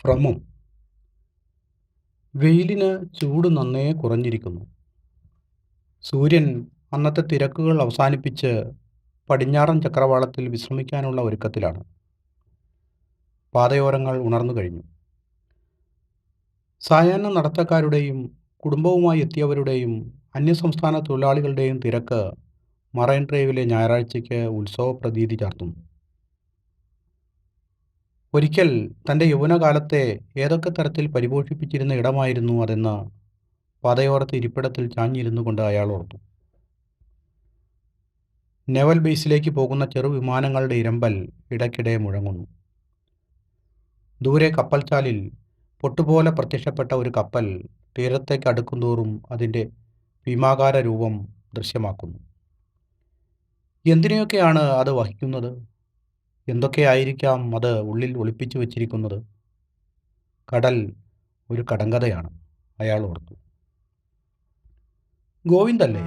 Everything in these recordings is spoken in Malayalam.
ഭ്രമം. വെയിലിന് ചൂട് നന്നേ കുറഞ്ഞിരിക്കുന്നു. സൂര്യൻ അന്നത്തെ തിരക്കുകൾ അവസാനിപ്പിച്ച് പടിഞ്ഞാറൻ ചക്രവാളത്തിൽ വിശ്രമിക്കാനുള്ള ഒരുക്കത്തിലാണ്. പാതയോരങ്ങൾ ഉണർന്നു കഴിഞ്ഞു. സായാഹ്ന നടത്തക്കാരുടെയും കുടുംബവുമായി എത്തിയവരുടെയും അന്യസംസ്ഥാന തൊഴിലാളികളുടെയും തിരക്ക് മറൈൻ ഡ്രൈവിലെ ഞായറാഴ്ചയ്ക്ക് ഉത്സവ പ്രതീതി ചാർത്തുന്നു. ഒരിക്കൽ തൻ്റെ യൗവനകാലത്തെ ഏതൊക്കെ തരത്തിൽ പരിപോഷിപ്പിച്ചിരുന്ന ഇടമായിരുന്നു അതെന്ന് പാതയോരത്ത് ഇരിപ്പിടത്തിൽ ചാഞ്ഞിരുന്നു കൊണ്ട് അയാൾ ഓർത്തു. നേവൽ ബേസിലേക്ക് പോകുന്ന ചെറുവിമാനങ്ങളുടെ ഇരമ്പൽ ഇടയ്ക്കിടെ മുഴങ്ങുന്നു. ദൂരെ കപ്പൽച്ചാലിൽ പൊട്ടുപോലെ പ്രത്യക്ഷപ്പെട്ട ഒരു കപ്പൽ തീരത്തേക്ക് അടുക്കുന്തോറും അതിൻ്റെ ഭീമാകാര രൂപം ദൃശ്യമാക്കുന്നു. എന്തിനെയൊക്കെയാണ് അത് വഹിക്കുന്നത്? എന്തൊക്കെയായിരിക്കാം അത് ഉള്ളിൽ ഒളിപ്പിച്ചു വച്ചിരിക്കുന്നത്? കടൽ ഒരു കടങ്കഥയാണ്, അയാൾ ഓർത്തു. ഗോവിന്ദല്ലേ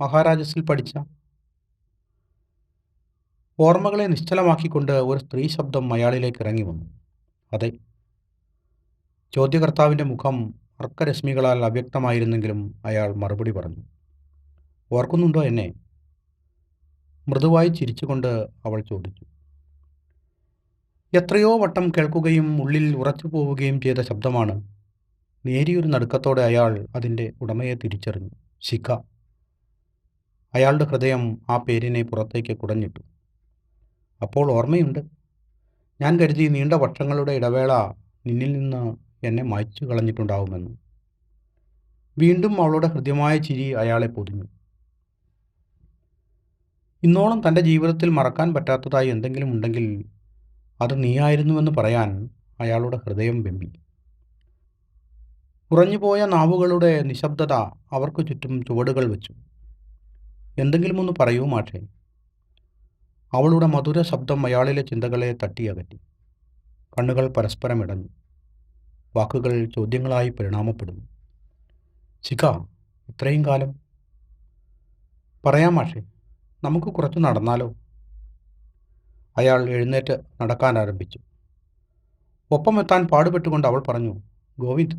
മഹാരാജസിൽ പഠിച്ച? ഓർമ്മകളെ നിശ്ചലമാക്കിക്കൊണ്ട് ഒരു സ്ത്രീ ശബ്ദം അയാളിലേക്ക് ഇറങ്ങി വന്നു. അതെ. ചോദ്യകർത്താവിൻ്റെ മുഖം അർക്കരശ്മികളാൽ അവ്യക്തമായിരുന്നെങ്കിലും അയാൾ മറുപടി പറഞ്ഞു. ഓർക്കുന്നുണ്ടോ എന്നെ? മൃദുവായി ചിരിച്ചുകൊണ്ട് അവൾ ചോദിച്ചു. എത്രയോ വട്ടം കേൾക്കുകയും ഉള്ളിൽ ഉറച്ചു പോവുകയും ചെയ്ത ശബ്ദമാണ്. നേരിയൊരു നടുക്കത്തോടെ അയാൾ അതിൻ്റെ ഉടമയെ തിരിച്ചറിഞ്ഞു. ശിഖ. അയാളുടെ ഹൃദയം ആ പേരിനെ പുറത്തേക്ക് കുടഞ്ഞിട്ടു. അപ്പോൾ ഓർമ്മയുണ്ട്. ഞാൻ കരുതി നീണ്ട വർഷങ്ങളുടെ ഇടവേള നിന്നിൽ നിന്ന് എന്നെ മായ്ച്ചു കളഞ്ഞിട്ടുണ്ടാവുമെന്ന്. വീണ്ടും അവളുടെ ഹൃദ്യമായ ചിരി അയാളെ പൊതിഞ്ഞു. ഇന്നോളം തൻ്റെ ജീവിതത്തിൽ മറക്കാൻ പറ്റാത്തതായി എന്തെങ്കിലും ഉണ്ടെങ്കിൽ അത് നീയായിരുന്നുവെന്ന് പറയാൻ അയാളുടെ ഹൃദയം വെമ്പി. ഉറഞ്ഞുപോയ നാവുകളുടെ നിശബ്ദത അവർക്ക് ചുറ്റും ചുവടുകൾ വെച്ചു. എന്തെങ്കിലും ഒന്ന് പറയൂ മാഷേ. അവളുടെ മധുര ശബ്ദം അയാളിലെ ചിന്തകളെ തട്ടിയകറ്റി. കണ്ണുകൾ പരസ്പരം ഇടഞ്ഞു. വാക്കുകൾ ചോദ്യങ്ങളായി പരിണാമപ്പെടുന്നു. ശിഖ, ഇത്രയും കാലം? പറയാം മാഷേ. നമുക്ക് കുറച്ച് നടന്നാലോ? അയാൾ എഴുന്നേറ്റ് നടക്കാൻ ആരംഭിച്ചു. ഒപ്പമെത്താൻ പാടുപെട്ടുകൊണ്ട് അവൾ പറഞ്ഞു. ഗോവിന്ദ്,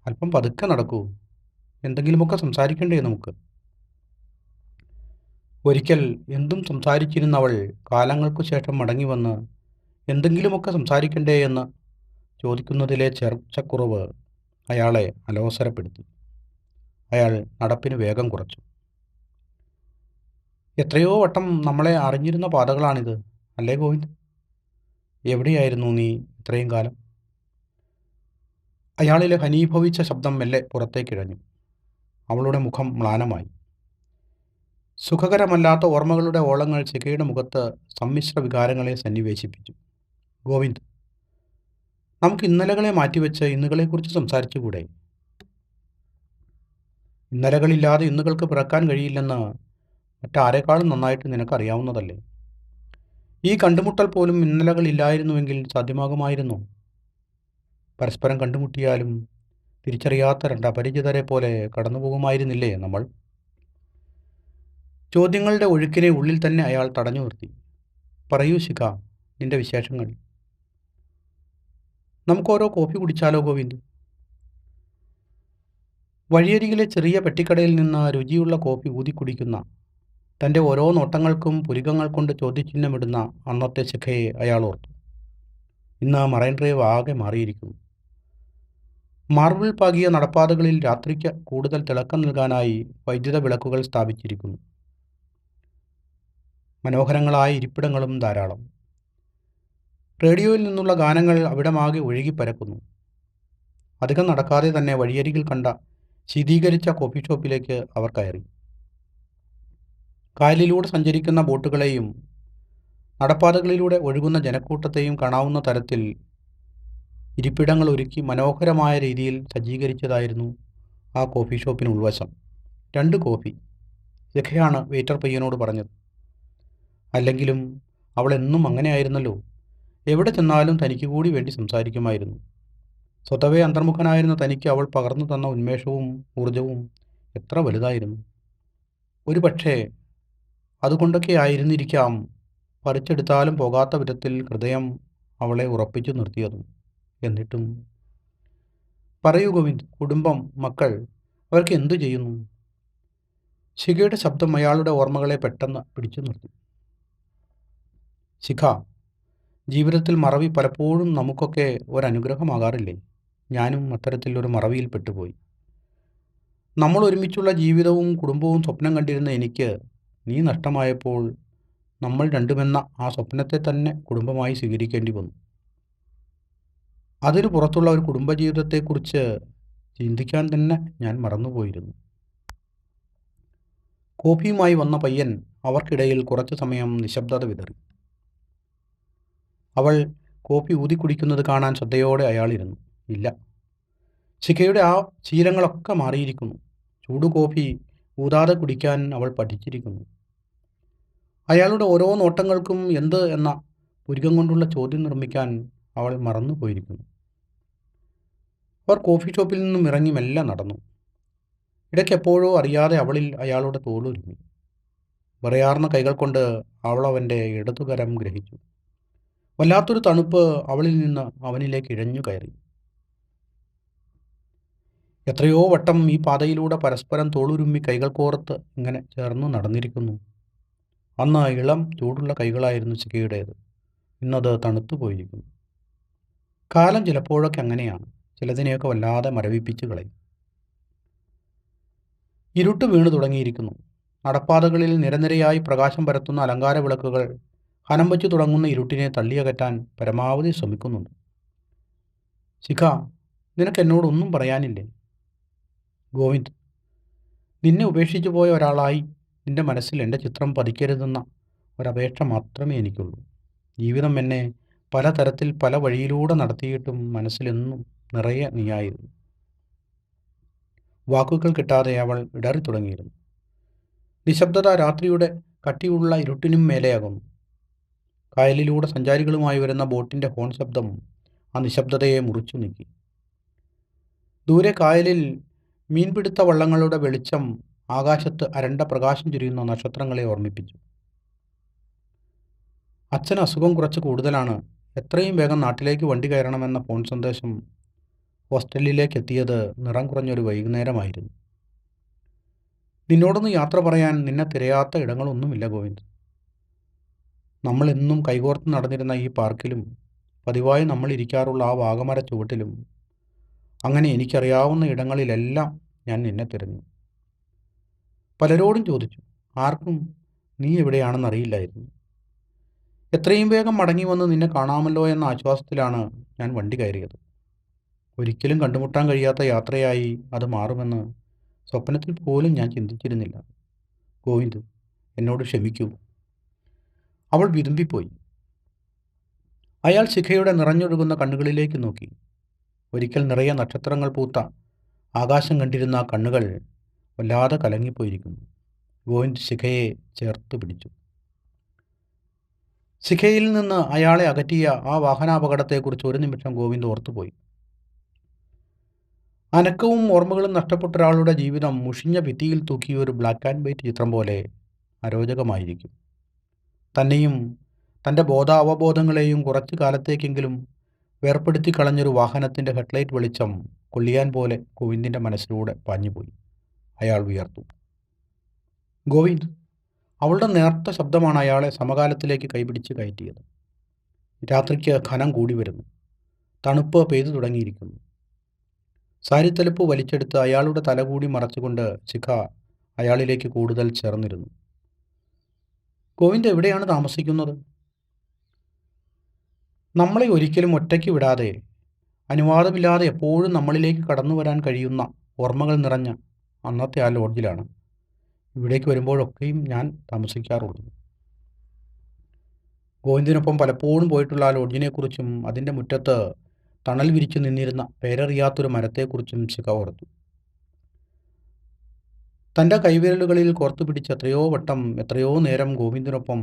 അല്പം പതുക്കെ നടക്കൂ. എന്തെങ്കിലുമൊക്കെ സംസാരിക്കണ്ടേ നമുക്ക്? ഒരിക്കൽ എന്തും സംസാരിച്ചിരുന്നവൾ കാലങ്ങൾക്കു ശേഷം മടങ്ങി വന്ന് എന്തെങ്കിലുമൊക്കെ സംസാരിക്കണ്ടേ എന്ന് ചോദിക്കുന്നതിലെ ചേർച്ചക്കുറവ് അയാളെ അലോസരപ്പെടുത്തി. അയാൾ നടപ്പിന് വേഗം കുറച്ചു. എത്രയോ വട്ടം നമ്മളെ അറിഞ്ഞിരുന്ന പാതകളാണിത്, അല്ലേ ഗോവിന്ദ്? എവിടെയായിരുന്നു നീ ഇത്രയും കാലം? അയാളിലെ ഘനീഭവിച്ച ശബ്ദം മെല്ലെ പുറത്തേക്കിഴഞ്ഞു. അവളുടെ മുഖം മ്ലാനമായി. സുഖകരമല്ലാത്ത ഓർമ്മകളുടെ ഓളങ്ങൾ ശിഖയുടെ മുഖത്ത് സമ്മിശ്ര വികാരങ്ങളെ സന്നിവേശിപ്പിച്ചു. ഗോവിന്ദ്, നമുക്ക് ഇന്നലകളെ മാറ്റിവെച്ച് ഇന്നുകളെക്കുറിച്ച് സംസാരിച്ചുകൂടെ? ഇന്നലകളില്ലാതെ ഇന്നുകൾക്ക് പിറക്കാൻ കഴിയില്ലെന്ന് മറ്റാരെക്കാളും നന്നായിട്ട് നിനക്കറിയാവുന്നതല്ലേ? ഈ കണ്ടുമുട്ടൽ പോലും ഇന്നലകളില്ലായിരുന്നുവെങ്കിൽ സാധ്യമാകുമായിരുന്നു. പരസ്പരം കണ്ടുമുട്ടിയാലും തിരിച്ചറിയാത്ത രണ്ട് അപരിചിതരെ പോലെ കടന്നുപോകുമായിരുന്നില്ലേ നമ്മൾ? ചോദ്യങ്ങളുടെ ഒഴുക്കിനെ ഉള്ളിൽ തന്നെ അയാൾ തടഞ്ഞു നിർത്തി. പറയൂ ശിഖ, നിന്റെ വിശേഷങ്ങൾ. നമുക്കോരോ കോഫി കുടിച്ചാലോ ഗോവിന്ദ്? വഴിയരികിലെ ചെറിയ പെട്ടിക്കടയിൽ നിന്ന് രുചിയുള്ള കോഫി ഊതിക്കുടിക്കുന്ന, തൻ്റെ ഓരോ നോട്ടങ്ങൾക്കും പുരികങ്ങൾ കൊണ്ട് ചോദ്യചിഹ്നമിടുന്ന അന്നത്തെ ശിഖയെ അയാൾ ഓർത്തു. ഇന്ന് മറൈൻ ഡ്രൈവ് ആകെ മാറിയിരിക്കുന്നു. മാർബിൾ പാകിയ നടപ്പാതകളിൽ രാത്രിക്ക് കൂടുതൽ തിളക്കം നൽകാനായി വൈദ്യുത വിളക്കുകൾ സ്ഥാപിച്ചിരിക്കുന്നു. മനോഹരങ്ങളായ ഇരിപ്പിടങ്ങളും ധാരാളം. റേഡിയോയിൽ നിന്നുള്ള ഗാനങ്ങൾ അവിടമാകെ ഒഴുകിപ്പരക്കുന്നു. അധികം നടക്കാതെ തന്നെ വഴിയരികിൽ കണ്ട ശീതീകരിച്ച കോഫി ഷോപ്പിലേക്ക് അവർ കയറി. കായലിലൂടെ സഞ്ചരിക്കുന്ന ബോട്ടുകളെയും നടപ്പാതകളിലൂടെ ഒഴുകുന്ന ജനക്കൂട്ടത്തെയും കാണാവുന്ന തരത്തിൽ ഇരിപ്പിടങ്ങൾ ഒരുക്കി മനോഹരമായ രീതിയിൽ സജ്ജീകരിച്ചതായിരുന്നു ആ കോഫി ഷോപ്പിന് ഉൾവശം. 2 കോഫി, ശിഖയാണ് വെയിറ്റർ പയ്യനോട് പറഞ്ഞത്. അല്ലെങ്കിലും അവൾ എന്നും അങ്ങനെയായിരുന്നല്ലോ. എവിടെ ചെന്നാലും തനിക്ക് കൂടി വേണ്ടി സംസാരിക്കുമായിരുന്നു. സ്വതവേ അന്തർമുഖനായിരുന്ന തനിക്ക് അവൾ പകർന്നു തന്ന ഉന്മേഷവും ഊർജവും എത്ര വലുതായിരുന്നു! ഒരു പക്ഷേ അതുകൊണ്ടൊക്കെ ആയിരുന്നിരിക്കാം പറിച്ചെടുത്താലും പോകാത്ത വിധത്തിൽ ഹൃദയം അവളെ ഉറപ്പിച്ചു നിർത്തിയതും. എന്നിട്ടും പറയൂ ഗോവിന്ദ്, കുടുംബം, മക്കൾ, അവർക്ക് എന്തു ചെയ്യുന്നു? ശിഖയുടെ ശബ്ദം അയാളുടെ ഓർമ്മകളെ പെട്ടെന്ന് പിടിച്ചു നിർത്തി. ശിഖ, ജീവിതത്തിൽ മറവി പലപ്പോഴും നമുക്കൊക്കെ ഒരനുഗ്രഹമാകാറില്ലേ? ഞാനും അത്തരത്തിൽ ഒരു മറവിയിൽ പെട്ടുപോയി. നമ്മൾ ഒരുമിച്ചുള്ള ജീവിതവും കുടുംബവും സ്വപ്നം കണ്ടിരുന്ന എനിക്ക് നീ നഷ്ടമായപ്പോൾ നമ്മൾ രണ്ടുമെന്ന ആ സ്വപ്നത്തെ തന്നെ കുടുംബമായി സ്വീകരിക്കേണ്ടി വന്നു. അതിനു പുറത്തുള്ള ഒരു കുടുംബജീവിതത്തെക്കുറിച്ച് ചിന്തിക്കാൻ തന്നെ ഞാൻ മറന്നുപോയിരുന്നു. കോഫിയുമായി വന്ന പയ്യൻ അവർക്കിടയിൽ കുറച്ചു സമയം നിശബ്ദത വിതറി. അവൾ കോഫി ഊതിക്കുടിക്കുന്നത് കാണാൻ ശ്രദ്ധയോടെ അയാളിരുന്നു. ഇല്ല, ശിഖയുടെ ആ ശീലങ്ങളൊക്കെ മാറിയിരിക്കുന്നു. ചൂടു കോഫി ഊതാതെ കുടിക്കാൻ അവൾ പഠിച്ചിരിക്കുന്നു. അയാളുടെ ഓരോ നോട്ടങ്ങൾക്കും എന്ത് എന്ന പുരികം കൊണ്ടുള്ള ചോദ്യം നിർമ്മിക്കാൻ അവൾ മറന്നു പോയിരിക്കുന്നു. അവർ കോഫി ഷോപ്പിൽ നിന്നും ഇറങ്ങി മെല്ലെ നടന്നു. ഇടയ്ക്ക് എപ്പോഴോ അറിയാതെ അവളിൽ അയാളുടെ തോളുരുമ്മി. വിറയാർന്ന കൈകൾ കൊണ്ട് അവൾ അവൻ്റെ ഇടതുകരം ഗ്രഹിച്ചു. വല്ലാത്തൊരു തണുപ്പ് അവളിൽ നിന്ന് അവനിലേക്ക് ഇഴഞ്ഞു കയറി. എത്രയോ വട്ടം ഈ പാതയിലൂടെ പരസ്പരം തോളുരുമ്മി കൈകൾ കോർത്ത് ഇങ്ങനെ ചേർന്ന് നടന്നിരിക്കുന്നു. അന്ന് ഇളം ചൂടുള്ള കൈകളായിരുന്നു ശിഖയുടേത്. ഇന്നത് തണുത്തു പോയിരിക്കുന്നു. കാലം ചിലപ്പോഴൊക്കെ അങ്ങനെയാണ്, ചിലതിനെയൊക്കെ വല്ലാതെ മരവിപ്പിച്ച് കളയും. ഇരുട്ട് വീണു തുടങ്ങിയിരിക്കുന്നു. നടപ്പാതകളിൽ നിരനിരയായി പ്രകാശം പരത്തുന്ന അലങ്കാര വിളക്കുകൾ ഹനം വച്ചു തുടങ്ങുന്ന ഇരുട്ടിനെ തള്ളിയകറ്റാൻ പരമാവധി ശ്രമിക്കുന്നുണ്ട്. ശിഖ, നിനക്ക് എന്നോടൊന്നും പറയാനില്ലേ? ഗോവിന്ദ്, നിന്നെ ഉപേക്ഷിച്ചു പോയ ഒരാളായി നിന്റെ മനസ്സിൽ എൻ്റെ ചിത്രം പതിക്കരുതെന്ന ഒരപേക്ഷ മാത്രമേ എനിക്കുള്ളൂ. ജീവിതം എന്നെ പലതരത്തിൽ പല വഴിയിലൂടെ നടത്തിയിട്ടും മനസ്സിലെന്നും നിറയെ നീയായിരുന്നു. വാക്കുകൾ കിട്ടാതെ അവൾ ഇടറി തുടങ്ങിയിരുന്നു. നിശബ്ദത രാത്രിയുടെ കട്ടിയുള്ള ഇരുട്ടിനും മേലെയാകുന്നു. കായലിലൂടെ സഞ്ചാരികളുമായി വരുന്ന ബോട്ടിൻ്റെ ഹോൺ ശബ്ദം ആ നിശബ്ദതയെ മുറിച്ചു നീക്കി. ദൂരെ കായലിൽ മീൻപിടുത്ത വള്ളങ്ങളുടെ വെളിച്ചം ആകാശത്ത് അരണ്ട പ്രകാശം ചുരിയുന്ന നക്ഷത്രങ്ങളെ ഓർമ്മിപ്പിച്ചു. അച്ഛന് അസുഖം കുറച്ച് കൂടുതലാണ്, എത്രയും വേഗം നാട്ടിലേക്ക് വണ്ടി കയറണമെന്ന ഫോൺ സന്ദേശം ഹോസ്റ്റലിലേക്ക് എത്തിയത് നിറം കുറഞ്ഞൊരു വൈകുന്നേരമായിരുന്നു. നിന്നോടൊന്ന് യാത്ര പറയാൻ നിന്നെ തിരയാത്ത ഇടങ്ങളൊന്നുമില്ല ഗോവിന്ദ്. നമ്മളെന്നും കൈകോർത്ത് നടന്നിരുന്ന ഈ പാർക്കിലും പതിവായി നമ്മൾ ഇരിക്കാറുള്ള ആ വാഗമര ചുവട്ടിലും, അങ്ങനെ എനിക്കറിയാവുന്ന ഇടങ്ങളിലെല്ലാം ഞാൻ നിന്നെ തിരഞ്ഞു. പലരോടും ചോദിച്ചു, ആർക്കും നീ എവിടെയാണെന്നറിയില്ലായിരുന്നു. എത്രയും വേഗം മടങ്ങി വന്ന് നിന്നെ കാണാമല്ലോ എന്ന ആശ്വാസത്തിലാണ് ഞാൻ വണ്ടി കയറിയത്. ഒരിക്കലും കണ്ടുമുട്ടാൻ കഴിയാത്ത യാത്രയായി അത് മാറുമെന്ന് സ്വപ്നത്തിൽ പോലും ഞാൻ ചിന്തിച്ചിരുന്നില്ല. ഗോവിന്ദ്, എന്നോട് ക്ഷമിക്കൂ. അവൾ വിതുമ്പിപ്പോയി. അയാൾ ശിഖയുടെ നിറഞ്ഞൊഴുകുന്ന കണ്ണുകളിലേക്ക് നോക്കി. ഒരിക്കൽ നിറയെ നക്ഷത്രങ്ങൾ പൂത്ത ആകാശം കണ്ടിരുന്ന ആ കണ്ണുകൾ വല്ലാതെ കലങ്ങിപ്പോയിരിക്കുന്നു. ഗോവിന്ദ് ശിഖയെ ചേർത്ത് പിടിച്ചു. ശിഖയിൽ നിന്ന് അയാളെ അകറ്റിയ ആ വാഹനാപകടത്തെക്കുറിച്ച് ഒരു നിമിഷം ഗോവിന്ദ് ഓർത്തുപോയി. അനക്കവും ഓർമ്മകളും നഷ്ടപ്പെട്ട ഒരാളുടെ ജീവിതം മുഷിഞ്ഞ ഭിത്തിയിൽ തൂക്കിയ ഒരു ബ്ലാക്ക് ആൻഡ് വൈറ്റ് ചിത്രം പോലെ അരോചകമായിരിക്കും. തന്നെയും തൻ്റെ ബോധാവബോധങ്ങളെയും കുറച്ചു കാലത്തേക്കെങ്കിലും വേർപ്പെടുത്തി കളഞ്ഞൊരു വാഹനത്തിൻ്റെ ഹെഡ്ലൈറ്റ് വെളിച്ചം കൊള്ളിയാൻ പോലെ ഗോവിന്ദിൻ്റെ മനസ്സിലൂടെ പാഞ്ഞുപോയി. അയാൾ വിയർത്തു. ഗോവിന്ദ്, അവളുടെ നേർത്ത ശബ്ദമാണ് അയാളെ സമകാലത്തിലേക്ക് കൈപിടിച്ച് കയറ്റിയത്. രാത്രിക്ക് ഘനം കൂടി വരുന്നു. തണുപ്പ് പെയ്തു തുടങ്ങിയിരിക്കുന്നു. സാരിത്തലപ്പ് വലിച്ചെടുത്ത് അയാളുടെ തലകൂടി മറച്ചുകൊണ്ട് ശിഖ അയാളിലേക്ക് കൂടുതൽ ചേർന്നിരുന്നു. ഗോവിന്ദ് എവിടെയാണ് താമസിക്കുന്നത്? നമ്മളെ ഒരിക്കലും ഒറ്റയ്ക്ക് വിടാതെ, അനുവാദമില്ലാതെ എപ്പോഴും നമ്മളിലേക്ക് കടന്നു വരാൻ കഴിയുന്ന ഓർമ്മകൾ നിറഞ്ഞ അന്നത്തെ ആ ലോഡ്ജിലാണ് ഇവിടേക്ക് വരുമ്പോഴൊക്കെയും ഞാൻ താമസിക്കാറുള്ളത്. ഗോവിന്ദിനൊപ്പം പലപ്പോഴും പോയിട്ടുള്ള ആ ലോഡ്ജിനെക്കുറിച്ചും അതിൻ്റെ മുറ്റത്ത് തണൽ വിരിച്ചു നിന്നിരുന്ന പേരറിയാത്തൊരു മരത്തെക്കുറിച്ചും ശിഖ ഓർത്തു. തൻ്റെ കൈവിരലുകളിൽ കോർത്തു പിടിച്ച് എത്രയോ വട്ടം എത്രയോ നേരം ഗോവിന്ദിനൊപ്പം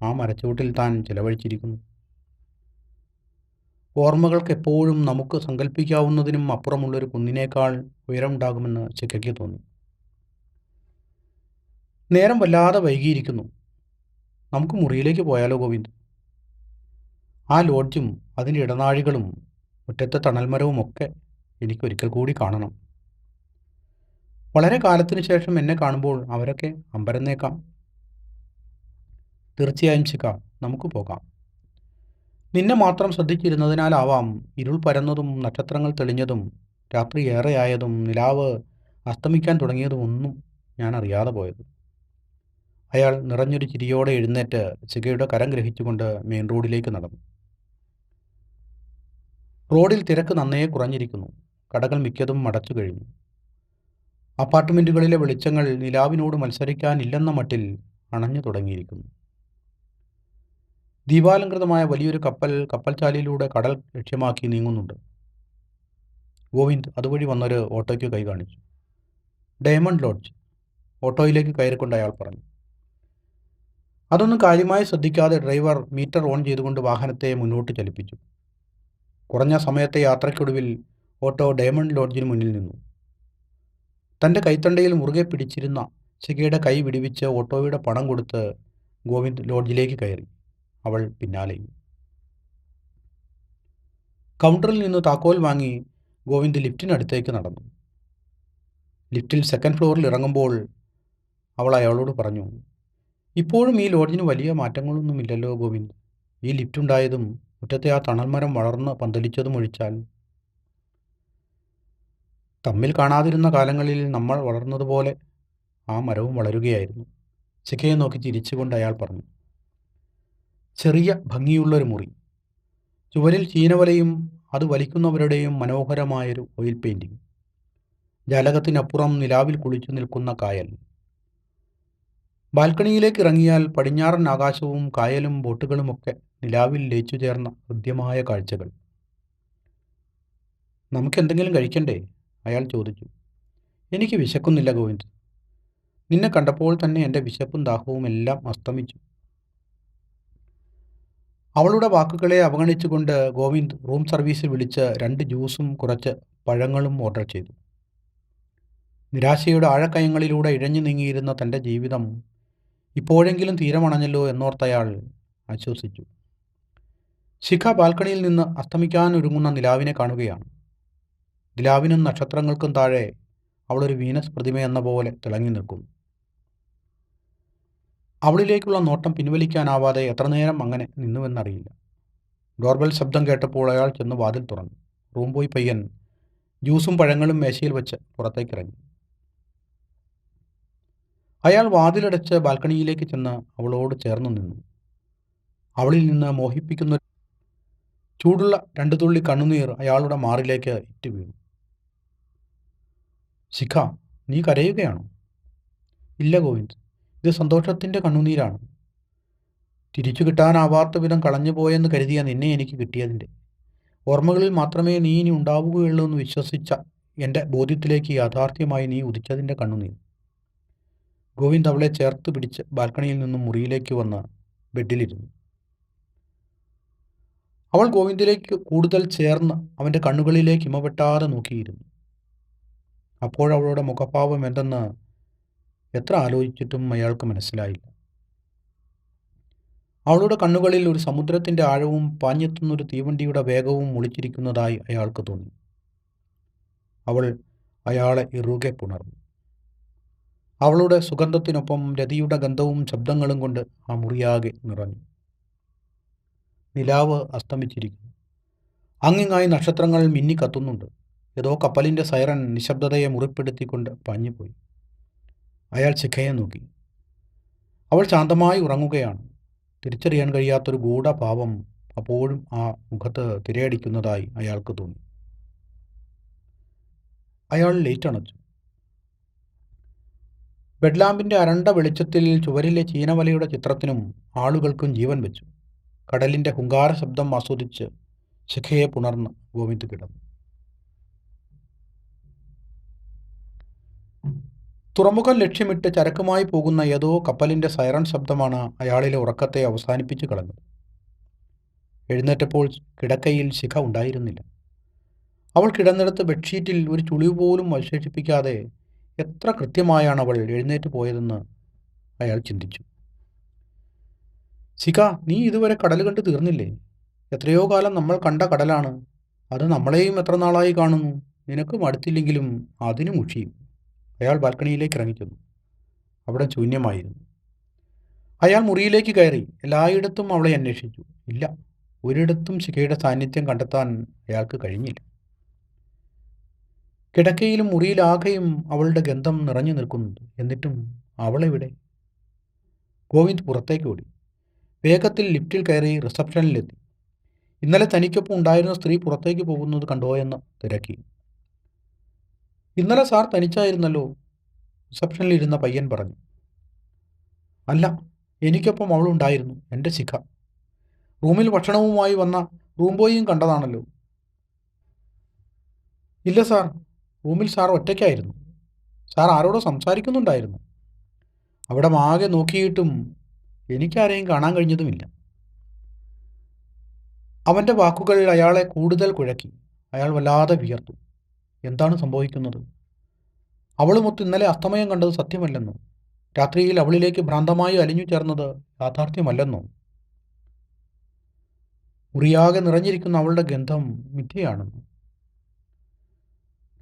ആ മരച്ചുവട്ടിൽ താൻ ചിലവഴിച്ചിരിക്കുന്നു. ഓർമ്മകൾക്ക് എപ്പോഴും നമുക്ക് സങ്കല്പിക്കാവുന്നതിനും അപ്പുറമുള്ളൊരു കുന്നിനേക്കാൾ ഉയരമുണ്ടാകുമെന്ന് ശിഖയ്ക്ക് തോന്നി. നേരം വല്ലാതെ വൈകിയിരിക്കുന്നു. നമുക്ക് മുറിയിലേക്ക് പോയാലോ ഗോവിന്ദ്? ആ ലോഡ്ജും അതിൻ്റെ ഇടനാഴികളും മുറ്റത്തെ തണൽമരവുമൊക്കെ എനിക്കൊരിക്കൽ കൂടി കാണണം. വളരെ കാലത്തിനു ശേഷം എന്നെ കാണുമ്പോൾ അവരൊക്കെ അമ്പരന്നേക്കാം. തീർച്ചയായും ശിഖ, നമുക്ക് പോകാം. നിന്നെ മാത്രം ശ്രദ്ധിച്ചിരുന്നതിനാലാവാം ഇരുൾ പരന്നതും നക്ഷത്രങ്ങൾ തെളിഞ്ഞതും രാത്രി ഏറെയായതും നിലാവ് അസ്തമിക്കാൻ തുടങ്ങിയതും ഒന്നും ഞാൻ അറിയാതെ പോയത്. അയാൾ നിറഞ്ഞൊരു ചിരിയോടെ എഴുന്നേറ്റ് ശിഖയുടെ കരം ഗ്രഹിച്ചുകൊണ്ട് മെയിൻ റോഡിലേക്ക് നടന്നു. റോഡിൽ തിരക്ക് നന്നേ കുറഞ്ഞിരിക്കുന്നു. കടകൾ മിക്കതും അടച്ചു കഴിഞ്ഞു. അപ്പാർട്ട്മെൻറ്റുകളിലെ വെളിച്ചങ്ങൾ നിലാവിനോട് മത്സരിക്കാനില്ലെന്ന മട്ടിൽ അണഞ്ഞു തുടങ്ങിയിരിക്കുന്നു. ദീപാലംകൃതമായ വലിയൊരു കപ്പൽചാലിലൂടെ കടൽ ലക്ഷ്യമാക്കി നീങ്ങുന്നുണ്ട്. ഗോവിന്ദ് അതുവഴി വന്നൊരു ഓട്ടോയ്ക്ക് കൈ കാണിച്ചു. Diamond lodge. ഓട്ടോയിലേക്ക് കയറിക്കൊണ്ട് അയാൾ പറഞ്ഞു. അതൊന്നും കാര്യമായി ശ്രദ്ധിക്കാതെ ഡ്രൈവർ മീറ്റർ ഓൺ ചെയ്തുകൊണ്ട് വാഹനത്തെ മുന്നോട്ട് ചലിപ്പിച്ചു. കുറഞ്ഞ സമയത്തെ യാത്രയ്ക്കൊടുവിൽ ഓട്ടോ ഡയമണ്ട് ലോഡ്ജിന് മുന്നിൽ നിന്നു. തൻ്റെ കൈത്തണ്ടയിൽ മുറുകെ പിടിച്ചിരുന്ന ശിഖയുടെ കൈ വിടുവിച്ച് ഓട്ടോയുടെ പണം കൊടുത്ത് ഗോവിന്ദ് ലോഡ്ജിലേക്ക് കയറി. അവൾ പിന്നാലെയും. കൗണ്ടറിൽ നിന്ന് താക്കോൽ വാങ്ങി ഗോവിന്ദ് ലിഫ്റ്റിനടുത്തേക്ക് നടന്നു. ലിഫ്റ്റിൽ സെക്കൻഡ് ഫ്ലോറിൽ ഇറങ്ങുമ്പോൾ അവൾ അയാളോട് പറഞ്ഞു, ഇപ്പോഴും ഈ ലോഡ്ജിന് വലിയ മാറ്റങ്ങളൊന്നുമില്ലല്ലോ ഗോവിന്ദ്. ഈ ലിഫ്റ്റ് ഉണ്ടായതും മുറ്റത്തെ ആ തണൽമരം വളർന്ന് പന്തലിച്ചതും ഒഴിച്ചാൽ. തമ്മിൽ കാണാതിരുന്ന കാലങ്ങളിൽ നമ്മൾ വളർന്നതുപോലെ ആ മരവും വളരുകയായിരുന്നു. ശിഖയെ നോക്കി ചിരിച്ചുകൊണ്ട് അയാൾ പറഞ്ഞു. ചെറിയ ഭംഗിയുള്ളൊരു മുറി. ചുവരിൽ ചീനവലയും അത് വലിക്കുന്നവരുടെയും മനോഹരമായൊരു ഓയിൽ പെയിൻറ്റിങ്. ജാലകത്തിനപ്പുറം നിലാവിൽ കുളിച്ചു നിൽക്കുന്ന കായൽ. ബാൽക്കണിയിലേക്ക് ഇറങ്ങിയാൽ പടിഞ്ഞാറൻ ആകാശവും കായലും ബോട്ടുകളുമൊക്കെ നിലാവിൽ ലയിച്ചു ചേർന്ന ഹൃദ്യമായ കാഴ്ചകൾ. നമുക്കെന്തെങ്കിലും കഴിക്കണ്ടേ? അയാൾ ചോദിച്ചു. എനിക്ക് വിശക്കുന്നില്ല ഗോവിന്ദ്. നിന്നെ കണ്ടപ്പോൾ തന്നെ എൻ്റെ വിശപ്പും ദാഹവും എല്ലാം അസ്തമിച്ചു. അവളുടെ വാക്കുകളെ അവഗണിച്ചുകൊണ്ട് ഗോവിന്ദ് റൂം സർവീസിൽ വിളിച്ച് 2 ജ്യൂസും കുറച്ച് പഴങ്ങളും ഓർഡർ ചെയ്തു. നിരാശയുടെ ആഴക്കയങ്ങളിലൂടെ ഇഴഞ്ഞു നീങ്ങിയിരുന്ന തൻ്റെ ജീവിതം ഇപ്പോഴെങ്കിലും തീരമണഞ്ഞല്ലോ എന്നോർത്തയാൾ ആശ്വസിച്ചു. ശിഖ ബാൽക്കണിയിൽ നിന്ന് അസ്തമിക്കാനൊരുങ്ങുന്ന നിലാവിനെ കാണുകയാണ്. നിലാവിനും നക്ഷത്രങ്ങൾക്കും താഴെ അവളൊരു വീനസ് പ്രതിമയെന്ന പോലെ തിളങ്ങി നിൽക്കുന്നു. അവളിലേക്കുള്ള നോട്ടം പിൻവലിക്കാനാവാതെ എത്ര നേരം അങ്ങനെ നിന്നുവെന്നറിയില്ല. ഡോർബെൽ ശബ്ദം കേട്ടപ്പോൾ അയാൾ ചെന്ന് വാതിൽ തുറന്നു. റൂം ബോയ് പയ്യൻ ജ്യൂസും പഴങ്ങളും മേശയിൽ വെച്ച് പുറത്തേക്കിറങ്ങി. അയാൾ വാതിലടച്ച് ബാൽക്കണിയിലേക്ക് ചെന്ന് അവളോട് ചേർന്ന് നിന്നു. അവളിൽ നിന്ന് മോഹിപ്പിക്കുന്ന ചൂടുള്ള 2 തുള്ളി കണ്ണുനീർ അയാളുടെ മാറിലേക്ക് ഇറ്റു വീണു. ശിഖ, നീ കരയുകയാണോ? ഇല്ല ഗോവിന്ദ്, ഇത് സന്തോഷത്തിൻ്റെ കണ്ണുനീരാണ്. തിരിച്ചു കിട്ടാനാവാത്ത വിധം കളഞ്ഞുപോയെന്ന് കരുതിയ നിന്നെ എനിക്ക് കിട്ടിയതിൻ്റെ. ഓർമ്മകളിൽ മാത്രമേ നീ ഇനി ഉണ്ടാവുകയുള്ളൂ എന്ന് വിശ്വസിച്ച എൻ്റെ ബോധ്യത്തിലേക്ക് യാഥാർത്ഥ്യമായി നീ ഉദിച്ചതിൻ്റെ കണ്ണുനീർ. ഗോവിന്ദ് അവളെ ചേർത്ത് പിടിച്ച് ബാൽക്കണിയിൽ നിന്നും മുറിയിലേക്ക് വന്ന് ബെഡിലിരുന്നു. അവൾ ഗോവിന്ദിലേക്ക് കൂടുതൽ ചേർന്ന് അവൻ്റെ കണ്ണുകളിലേക്ക് ഇമവെട്ടാതെ നോക്കിയിരുന്നു. അപ്പോഴവളുടെ മുഖഭാവം എന്തെന്ന് എത്ര ആലോചിച്ചിട്ടും അയാൾക്ക് മനസ്സിലായില്ല. അവളുടെ കണ്ണുകളിൽ ഒരു സമുദ്രത്തിൻ്റെ ആഴവും പാഞ്ഞെത്തുന്നൊരു തീവണ്ടിയുടെ വേഗവും ഒളിച്ചിരിക്കുന്നതായി അയാൾക്ക് തോന്നി. അവൾ അയാളെ ഇറുകെ പുണർന്നു. അവളുടെ സുഗന്ധത്തിനൊപ്പം രതിയുടെ ഗന്ധവും ശബ്ദങ്ങളും കൊണ്ട് ആ മുറിയാകെ നിറഞ്ഞു. നിലാവ് അസ്തമിച്ചിരിക്കുന്നു. അങ്ങിങ്ങായി നക്ഷത്രങ്ങൾ മിന്നി കത്തുന്നുണ്ട്. ഏതോ കപ്പലിൻ്റെ സൈറൻ നിശബ്ദതയെ മുറിപ്പെടുത്തിക്കൊണ്ട് പാഞ്ഞുപോയി. അയാൾ ശിഖയെ നോക്കി. അവൾ ശാന്തമായി ഉറങ്ങുകയാണ്. തിരിച്ചറിയാൻ കഴിയാത്തൊരു ഗൂഢഭാവം അപ്പോഴും ആ മുഖത്ത് തിരയടിക്കുന്നതായി അയാൾക്ക് തോന്നി. അയാൾ ലൈറ്റ് അണച്ചു. ബെഡ്ലാമ്പിൻ്റെ അരണ്ട വെളിച്ചത്തിൽ ചുവരിലെ ചീനവലയുടെ ചിത്രത്തിനും ആളുകൾക്കും ജീവൻ വെച്ചു. കടലിൻ്റെ ഹുങ്കാര ശബ്ദം ആസ്വദിച്ച് ശിഖയെ പുണർന്ന് ഗോവിന്ദ് കിടന്നു. തുറമുഖം ലക്ഷ്യമിട്ട് ചരക്കുമായി പോകുന്ന ഏതോ കപ്പലിൻ്റെ സൈറൺ ശബ്ദമാണ് അയാളിലെ ഉറക്കത്തെ അവസാനിപ്പിച്ചു കളഞ്ഞത്. എഴുന്നേറ്റപ്പോൾ കിടക്കയിൽ ശിഖ ഉണ്ടായിരുന്നില്ല. അവൾ കിടന്നിടത്ത് ബെഡ്ഷീറ്റിൽ ഒരു ചുളിവ് പോലും അവശേഷിപ്പിക്കാതെ എത്ര കൃത്യമായാണ് അവൾ എഴുന്നേറ്റ് പോയതെന്ന് അയാൾ ചിന്തിച്ചു. ശിഖ, നീ ഇതുവരെ കടൽ കണ്ട് തീർന്നില്ലേ? എത്രയോ കാലം നമ്മൾ കണ്ട കടലാണ്. അത് നമ്മളെയും എത്ര നാളായി കാണുന്നു. നിനക്ക് മടുത്തില്ലെങ്കിലും അതിന് മുഷിയും. അയാൾ ബാൽക്കണിയിലേക്ക് ഇറങ്ങിച്ചെന്നു. അവിടെ ശൂന്യമായിരുന്നു. അയാൾ മുറിയിലേക്ക് കയറി. എല്ലായിടത്തും അവളെ അന്വേഷിച്ചു. ഇല്ല, ഒരിടത്തും ശിഖയുടെ സാന്നിധ്യം കണ്ടെത്താൻ അയാൾക്ക് കഴിഞ്ഞില്ല. കിടക്കയിലും മുറിയിലാകെയും അവളുടെ ഗന്ധം നിറഞ്ഞു നിൽക്കുന്നുണ്ട്. എന്നിട്ടും അവളെവിടെ? ഗോവിന്ദ് പുറത്തേക്ക് ഓടി. വേഗത്തിൽ ലിഫ്റ്റിൽ കയറി റിസപ്ഷനിലെത്തി. ഇന്നലെ തനിക്കൊപ്പം ഉണ്ടായിരുന്ന സ്ത്രീ പുറത്തേക്ക് പോകുന്നത് കണ്ടോയെന്ന് തിരക്കി. ഇന്നലെ സാർ തനിച്ചായിരുന്നല്ലോ, റിസപ്ഷനിലിരുന്ന പയ്യൻ പറഞ്ഞു. അല്ല, എനിക്കൊപ്പം അവളുണ്ടായിരുന്നു, എൻ്റെ ശിഖ. റൂമിൽ ഭക്ഷണവുമായി വന്ന റൂം ബോയിയും കണ്ടതാണല്ലോ. ഇല്ല സാർ, റൂമിൽ സാർ ഒറ്റയ്ക്കായിരുന്നു. സാർ ആരോടോ സംസാരിക്കുന്നുണ്ടായിരുന്നു. അവിടെ ആകെ നോക്കിയിട്ടും എനിക്കാരെയും കാണാൻ കഴിഞ്ഞതുമില്ല. അവൻ്റെ വാക്കുകൾ അയാളെ കൂടുതൽ കുഴക്കി. അയാൾ വല്ലാതെ വിയർത്തു. എന്താണ് സംഭവിക്കുന്നത്? അവളുമൊത്ത് ഇന്നലെ അസ്തമയം കണ്ടത് സത്യമല്ലെന്നോ? രാത്രിയിൽ അവളിലേക്ക് ഭ്രാന്തമായി അലിഞ്ഞു ചേർന്നത് യാഥാർത്ഥ്യമല്ലെന്നോ? മുറിയാകെ നിറഞ്ഞിരിക്കുന്ന അവളുടെ ഗന്ധം മിഥ്യയാണെന്നോ?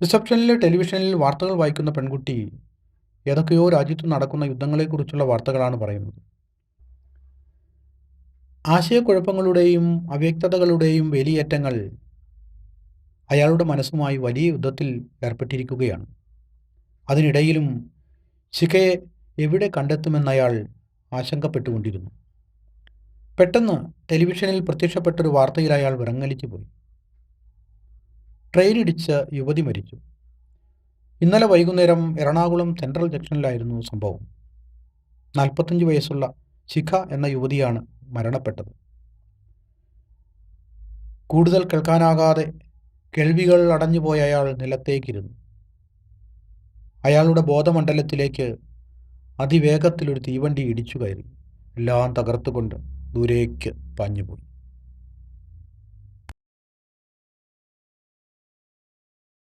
റിസപ്ഷനിലെ ടെലിവിഷനിൽ വാർത്തകൾ വായിക്കുന്ന പെൺകുട്ടി ഏതൊക്കെയോ രാജ്യത്തു നടക്കുന്ന യുദ്ധങ്ങളെക്കുറിച്ചുള്ള വാർത്തകളാണ് പറയുന്നത്. ആശയക്കുഴപ്പങ്ങളുടെയും അവ്യക്തതകളുടെയും വേലിയേറ്റങ്ങൾ അയാളുടെ മനസ്സുമായി വലിയ യുദ്ധത്തിൽ ഏർപ്പെട്ടിരിക്കുകയാണ്. അതിനിടയിലും ശിഖയെ എവിടെ കണ്ടെത്തുമെന്നയാൾ ആശങ്കപ്പെട്ടുകൊണ്ടിരുന്നു. പെട്ടെന്ന് ടെലിവിഷനിൽ പ്രത്യക്ഷപ്പെട്ടൊരു വാർത്തയിൽ അയാൾ വിറങ്ങലിച്ചു പോയി. ട്രെയിനിടിച്ച് യുവതി മരിച്ചു. ഇന്നലെ വൈകുന്നേരം എറണാകുളം സെൻട്രൽ ജംഗ്ഷനിലായിരുന്നു സംഭവം. 45 വയസ്സുള്ള ശിഖ എന്ന യുവതിയാണ് മരണപ്പെട്ടത്. കൂടുതൽ കേൾക്കാനാകാതെ കേൾവികൾ അടഞ്ഞുപോയ അയാൾ നിലത്തേക്കിരുന്നു. അയാളുടെ ബോധമണ്ഡലത്തിലേക്ക് അതിവേഗത്തിലൊരു തീവണ്ടി ഇടിച്ചു കയറി. എല്ലാം തകർത്തുകൊണ്ട് ദൂരേക്ക് പാഞ്ഞുപോയി.